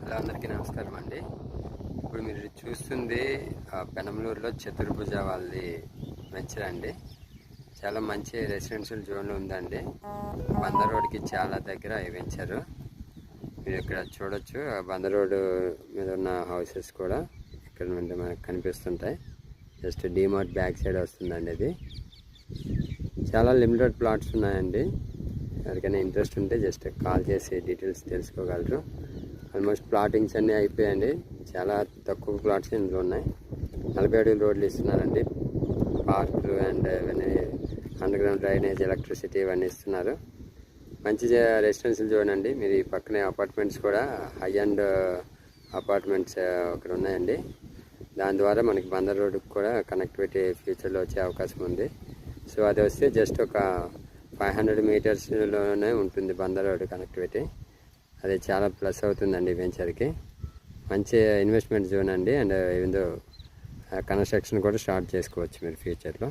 Hello, అందరికీ నమస్కారం అండి. ఇప్పుడు మీరు చూస్తుంది పెనమలూరులో చతుర్భుజ వాళ్ళది వెంచర్ అండి. చాలా మంచి రెసిడెన్షియల్ జోన్ ఉందండి. బందర్ రోడ్కి చాలా దగ్గర ఈ వెంచరు. మీరు ఇక్కడ చూడొచ్చు. బందర్ రోడ్డు మీద ఉన్న హౌసెస్ కూడా ఇక్కడ నుండి మనకు కనిపిస్తుంటాయి. జస్ట్ డీమార్ట్ బ్యాక్ సైడ్ వస్తుందండి. ఇది చాలా లిమిటెడ్ ప్లాట్స్ ఉన్నాయండి. ఎవరికైనా ఇంట్రెస్ట్ ఉంటే జస్ట్ కాల్ చేసి డీటెయిల్స్ తెలుసుకోగలరు. ఆల్మోస్ట్ ప్లాటింగ్స్ అన్నీ అయిపోయాయండి. చాలా తక్కువ ప్లాట్స్ ఇందులో ఉన్నాయి. 40 అడుగుల రోడ్లు ఇస్తున్నారండి. పార్కులు అండ్ ఇవన్నీ అండర్ గ్రౌండ్ డ్రైనేజ్, ఎలక్ట్రిసిటీ ఇవన్నీ ఇస్తున్నారు. మంచి రెసిడెన్షియల్ జోన్ అండి. మీరు ఈ పక్కనే అపార్ట్మెంట్స్ కూడా హై అండ్ అపార్ట్మెంట్స్ అక్కడ ఉన్నాయండి. దాని ద్వారా మనకి బందర్ రోడ్డుకి కూడా కనెక్టివిటీ ఫ్యూచర్లో వచ్చే అవకాశం ఉంది. సో అది వస్తే జస్ట్ ఒక 500 మీటర్స్లోనే ఉంటుంది బందర్ రోడ్డు కనెక్టివిటీ. అది చాలా ప్లస్ అవుతుందండి వెంచర్కి. మంచి ఇన్వెస్ట్మెంట్ జోన్ అండి. అండ్ ఏదో కన్స్ట్రక్షన్ కూడా స్టార్ట్ చేసుకోవచ్చు మీరు ఫ్యూచర్లో.